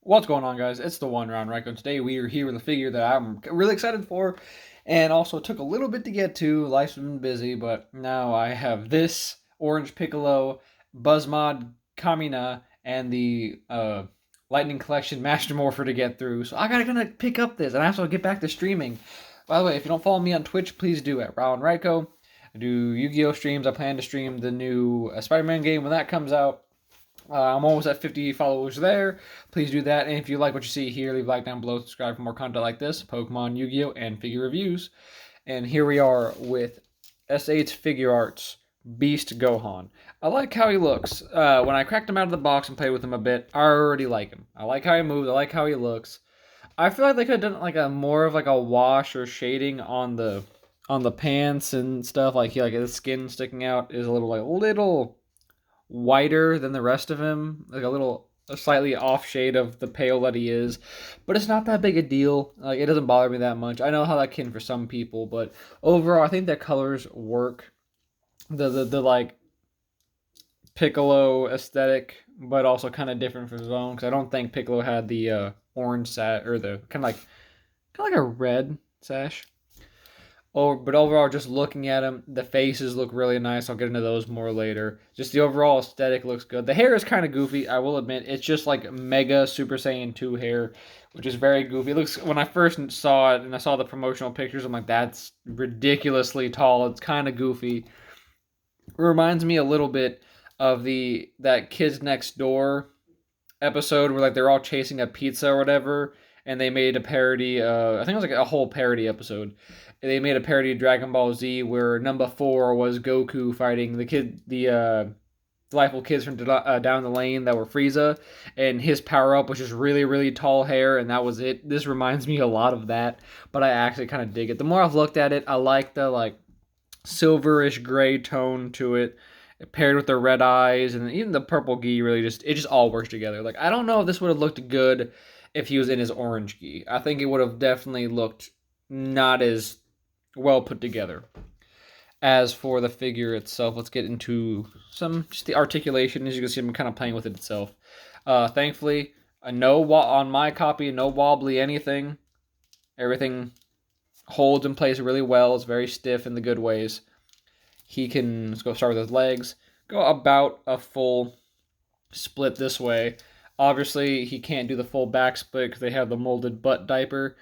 What's going on, guys? It's the One Round Reiko, and today we are here with a figure that I'm really excited for, and also took a little bit to get to. Life's been busy, but now I have this Orange Piccolo, Buzzmod Kamina, and the Lightning Collection Master Morpher to get through. So I gotta kind of pick up this, and I have to get back to streaming. By the way, if you don't follow me on Twitch, please do at Round Reiko. I do Yu-Gi-Oh streams. I plan to stream the new Spider-Man game when that comes out. I'm almost at 50 followers there. Please do that. And if you like what you see here, leave a like down below. Subscribe for more content like this, Pokemon, Yu-Gi-Oh, and figure reviews. And here we are with S8 Figuarts Beast Gohan. I like how he looks. When I cracked him out of the box and played with him a bit, I already like him. I like how he moves. I like how he looks. I feel like they could have done like a more of like a wash or shading on the pants and stuff. Like his skin sticking out is a little whiter than the rest of him, like a slightly off shade of the pale that he is, but it's not that big a deal. Like it doesn't bother me that much. I know how that can for some people, but overall, I think the colors work. The like Piccolo aesthetic, but also kind of different from his own. Because I don't think Piccolo had the orange sash or the kind of like a red sash. Oh, but overall, just looking at him, the faces look really nice. I'll get into those more later. Just the overall aesthetic looks good. The hair is kind of goofy, I will admit. It's just like Mega Super Saiyan 2 hair, which is very goofy. It looks, when I first saw it and I saw the promotional pictures, I'm like, that's ridiculously tall. It's kind of goofy. It reminds me a little bit of that Kids Next Door episode where like they're all chasing a pizza or whatever, and they made a parody. I think it was like a whole parody episode. They made a parody of Dragon Ball Z where number 4 was Goku fighting the delightful kids from down the lane that were Frieza, and his power up was just really really tall hair, and that was it. This reminds me a lot of that, but I actually kind of dig it. The more I've looked at it, I like the like silverish gray tone to it, paired with the red eyes and even the purple gi. Really, just all works together. Like I don't know if this would have looked good if he was in his orange gi. I think it would have definitely looked not as well put together. As for the figure itself, let's get into just the articulation. As you can see, I'm kind of playing with it itself. Thankfully, on my copy, no wobbly anything. Everything holds in place really well. It's very stiff in the good ways. Let's go start with his legs. Go about a full split this way. Obviously, he can't do the full back split because they have the molded butt diaper.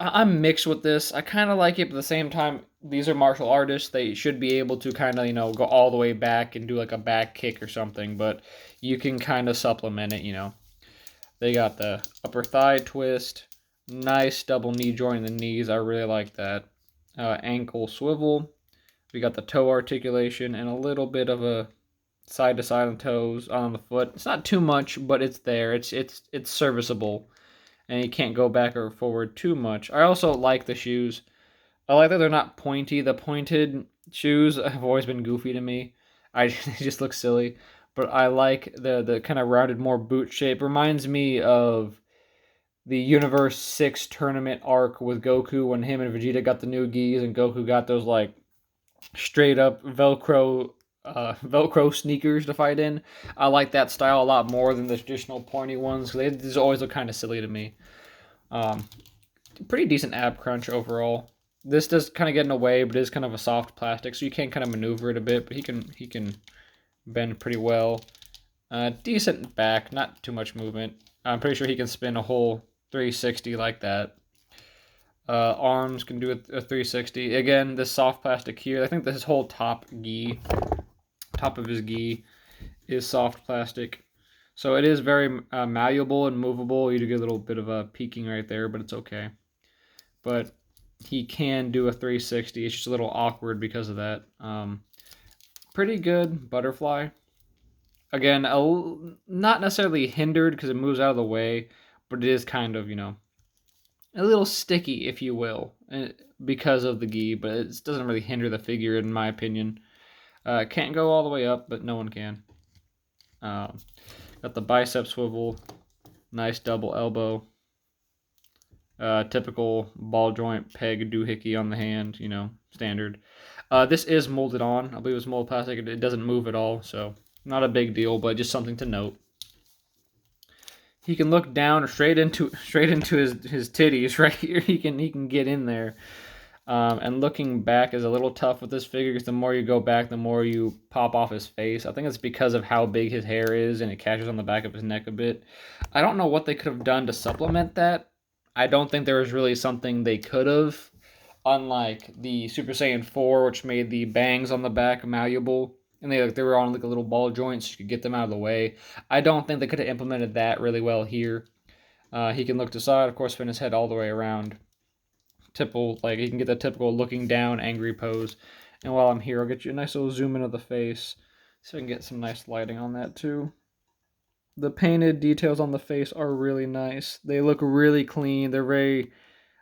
I'm mixed with this. I kind of like it, but at the same time, these are martial artists. They should be able to kind of, go all the way back and do like a back kick or something, but you can kind of supplement it. They got the upper thigh twist, nice double knee joint in the knees. I really like that. Ankle swivel. We got the toe articulation and a little bit of a side to side on toes on the foot. It's not too much, but it's there. It's serviceable, and you can't go back or forward too much. I also like the shoes. I like that they're not pointy. The pointed shoes have always been goofy to me. They just look silly. But I like the kind of rounded, more boot shape. Reminds me of the Universe 6 tournament arc with Goku when him and Vegeta got the new gis and Goku got those like straight up Velcro sneakers to fight in. I like that style a lot more than the traditional pointy ones. They just always look kind of silly to me. Um, Pretty decent ab crunch overall. This does kind of get in the way, but it is kind of a soft plastic, so you can kind of maneuver it a bit. But he can bend pretty well. Decent back, not too much movement. I'm pretty sure he can spin a whole 360 like that. Arms can do a 360. Again, this soft plastic here. I think this whole top of his gi is soft plastic. So it is very malleable and movable. You do get a little bit of a peaking right there, but it's okay. But he can do a 360. It's just a little awkward because of that. Pretty good butterfly. Again, not necessarily hindered because it moves out of the way, but it is kind of, a little sticky, if you will, because of the gi, but it doesn't really hinder the figure, in my opinion. Can't go all the way up, but no one can. Got the bicep swivel, nice double elbow. Typical ball joint peg doohickey on the hand, standard. This is molded on. I believe it's molded plastic. It doesn't move at all, so not a big deal, but just something to note. he can look down or straight into his titties right here. He can get in there. And looking back is a little tough with this figure because the more you go back, the more you pop off his face. I think it's because of how big his hair is and it catches on the back of his neck a bit. I don't know what they could have done to supplement that. I don't think there was really something they could have, unlike the Super Saiyan 4, which made the bangs on the back malleable. And they were on like a little ball joint, so you could get them out of the way. I don't think they could have implemented that really well here. He can look to the side, of course, spin his head all the way around. Typical, like he can get the typical looking down, angry pose. And while I'm here, I'll get you a nice little zoom in of the face, so I can get some nice lighting on that too. The painted details on the face are really nice. They look really clean. They're very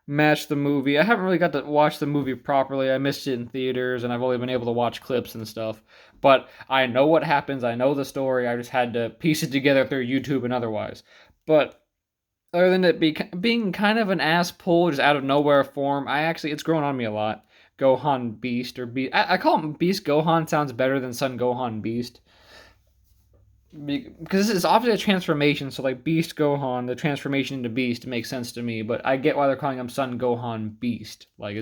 match the movie. I haven't really got to watch the movie properly. I missed it in theaters, and I've only been able to watch clips and stuff. But I know what happens. I know the story. I just had to piece it together through YouTube and otherwise. But other than it being kind of an ass pull, just out of nowhere form, it's grown on me a lot. Gohan Beast or Beast. I call him Beast Gohan. Sounds better than Son Gohan Beast. Because it's obviously a transformation, so like Beast Gohan, the transformation into Beast makes sense to me, but I get why they're calling him Son Gohan Beast. Like,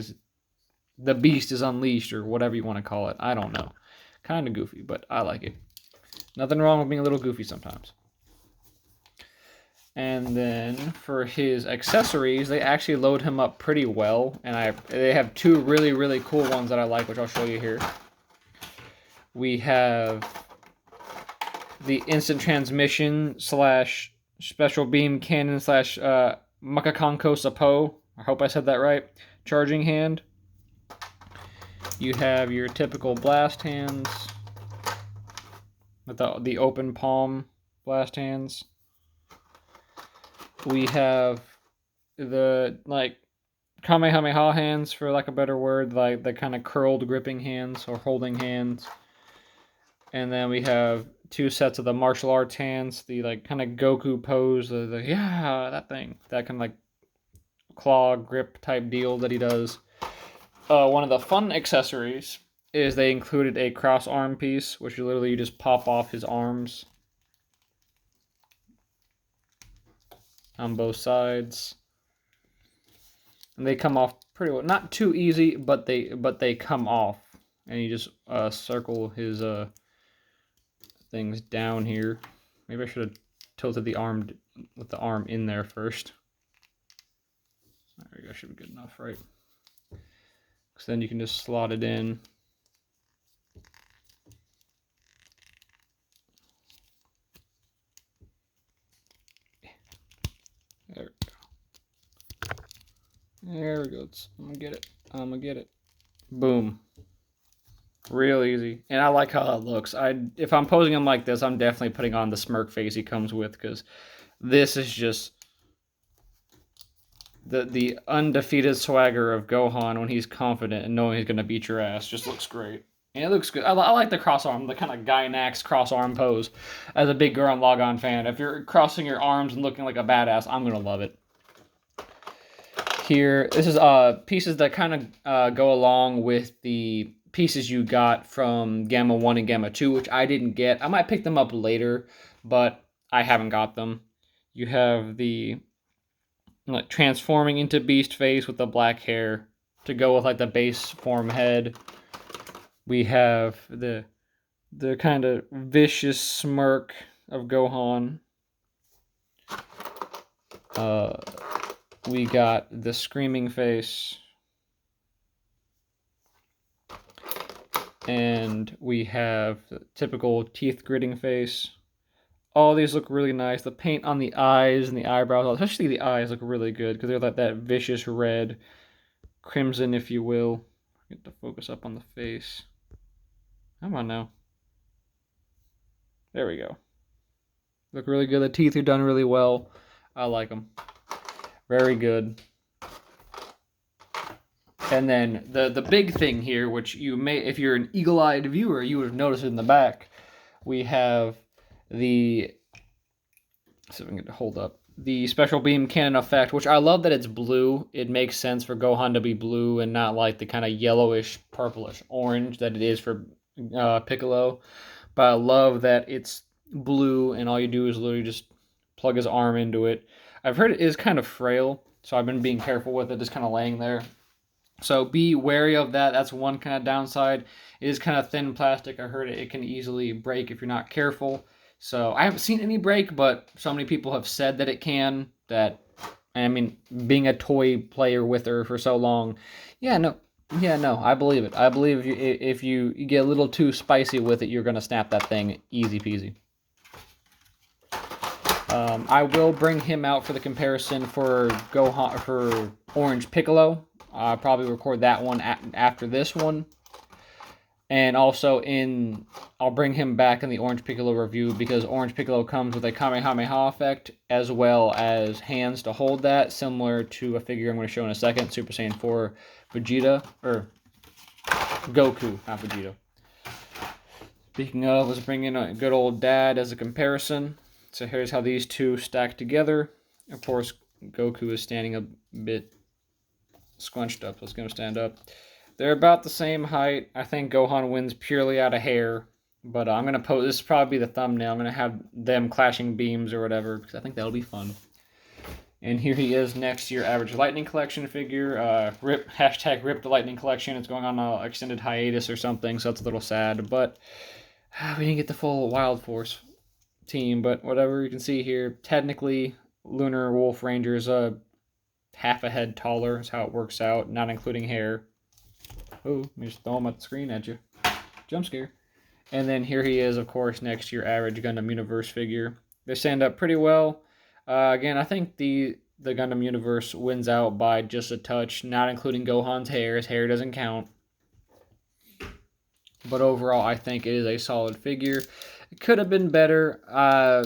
the Beast is unleashed, or whatever you want to call it. I don't know. Kind of goofy, but I like it. Nothing wrong with being a little goofy sometimes. And then for his accessories, they actually load him up pretty well, and they have two really, really cool ones that I like, which I'll show you here. We have the instant transmission / special beam cannon / Makakanko Sapo. I hope I said that right. Charging hand. You have your typical blast hands with the open palm blast hands. We have the like Kamehameha hands, for lack of a better word, like the kind of curled gripping hands or holding hands. And then we have two sets of the martial arts hands, the like kind of Goku pose, that thing, that kind of like claw grip type deal that he does. One of the fun accessories is they included a cross arm piece, which you just pop off his arms on both sides, and they come off pretty well. Not too easy, but they come off, and you just circle his things down here. Maybe I should have tilted the arm with the arm in there first. There we go, should be good enough, right? Because then you can just slot it in. There we go. There we go. I'm gonna get it. I'm gonna get it. Boom. Real easy. And I like how that looks. If I'm posing him like this, I'm definitely putting on the smirk face he comes with, because this is just the undefeated swagger of Gohan when he's confident and knowing he's going to beat your ass. Just looks great. And it looks good. I like the cross arm, the kind of Gainax cross arm pose. As a big Gurren Lagann fan, if you're crossing your arms and looking like a badass, I'm going to love it. Here, this is pieces that kind of go along with the pieces you got from Gamma 1 and Gamma 2, which I didn't get. I might pick them up later, but I haven't got them. You have the like transforming into Beast face with the black hair to go with like the base form head. We have the kind of vicious smirk of Gohan. We got the screaming face. And we have the typical teeth gritting face. All these look really nice. The paint on the eyes and the eyebrows, especially the eyes, look really good because they're like that vicious red, crimson, if you will. Get the focus up on the face. Come on now. There we go. Look really good. The teeth are done really well. I like them. Very good. And then the big thing here, which you may, if you're an eagle-eyed viewer, you would have noticed in the back, we have the, let's see if we can get to hold up, the special beam cannon effect, which I love that it's blue. It makes sense for Gohan to be blue and not like the kind of yellowish, purplish orange that it is for Piccolo. But I love that it's blue and all you do is literally just plug his arm into it. I've heard it is kind of frail, so I've been being careful with it, just kind of laying there. So be wary of that. That's one kind of downside. It is kind of thin plastic. I heard it can easily break if you're not careful. So I haven't seen any break, but so many people have said that it can. That, I mean, being a toy player with her for so long, no, I believe it. I believe if you get a little too spicy with it, you're gonna snap that thing easy peasy. I will bring him out for the comparison for Gohan for Orange Piccolo. I'll probably record that one after this one. And also I'll bring him back in the Orange Piccolo review because Orange Piccolo comes with a Kamehameha effect as well as hands to hold that, similar to a figure I'm going to show in a second, Super Saiyan 4 Vegeta, or Goku, not Vegeta. Speaking of, let's bring in a good old dad as a comparison. So here's how these two stack together. Of course, Goku is standing a bit scrunched up. Let's get him stand up. They're about the same height. I think Gohan wins purely out of hair. But I'm going to post, this will probably be the thumbnail. I'm going to have them clashing beams or whatever, because I think that'll be fun. And here he is next to your average Lightning Collection figure. Hashtag rip the Lightning Collection. It's going on an extended hiatus or something, so that's a little sad. But we didn't get the full Wild Force team. But whatever, you can see here, technically, Lunar Wolf Ranger is half a head taller is how it works out, not including hair. Oh, let me just throw him at the screen at you. Jump scare. And then here he is, of course, next to your average Gundam Universe figure. They stand up pretty well. Again, I think the Gundam Universe wins out by just a touch, not including Gohan's hair. His hair doesn't count. But overall, I think it is a solid figure. It could have been better. I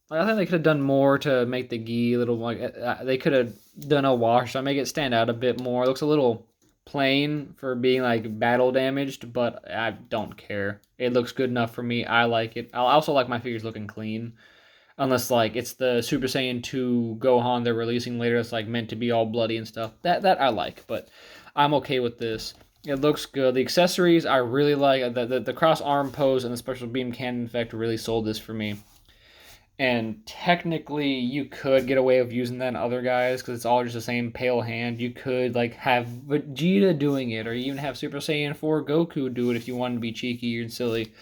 think they could have done more to make the gi a little like they could have done a wash to make it stand out a bit more. It looks a little plain for being like battle damaged, but I don't care. It looks good enough for me. I like it. I also like my figures looking clean, unless like it's the Super Saiyan 2 Gohan they're releasing later. It's like meant to be all bloody and stuff. That I like, but I'm okay with this. It looks good. The accessories I really like. The cross arm pose and the special beam cannon effect really sold this for me. And technically, you could get away with using that in other guys because it's all just the same pale hand. You could like have Vegeta doing it, or even have Super Saiyan 4 Goku do it if you wanted to be cheeky and silly.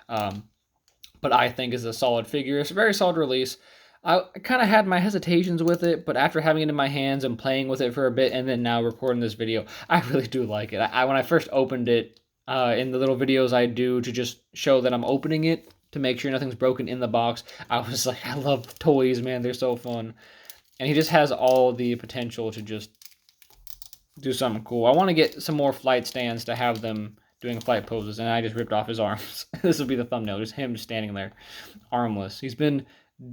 But I think it's a solid figure. It's a very solid release. I kind of had my hesitations with it, but after having it in my hands and playing with it for a bit, and then now recording this video, I really do like it. When I first opened it, in the little videos I do to just show that I'm opening it, to make sure nothing's broken in the box, I was like, I love toys, man. They're so fun. And he just has all the potential to just do something cool. I want to get some more flight stands to have them doing flight poses, and I just ripped off his arms. This will be the thumbnail. Just him standing there, armless. He's been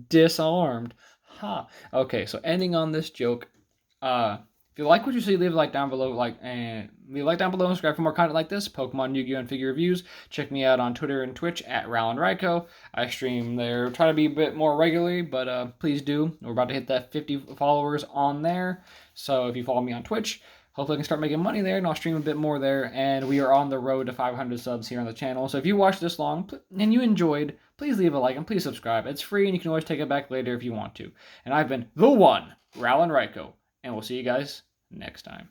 disarmed. Ha. Okay, so ending on this joke. If you like what you see, leave a like down below. And subscribe for more content like this. Pokemon, Yu-Gi-Oh, and figure reviews. Check me out on Twitter and Twitch at RalenRyko. I stream there. Try to be a bit more regularly, but please do. We're about to hit that 50 followers on there. So if you follow me on Twitch, hopefully I can start making money there, and I'll stream a bit more there. And we are on the road to 500 subs here on the channel. So if you watched this long and you enjoyed, please leave a like and please subscribe. It's free, and you can always take it back later if you want to. And I've been the one, RalenRyko. And we'll see you guys next time.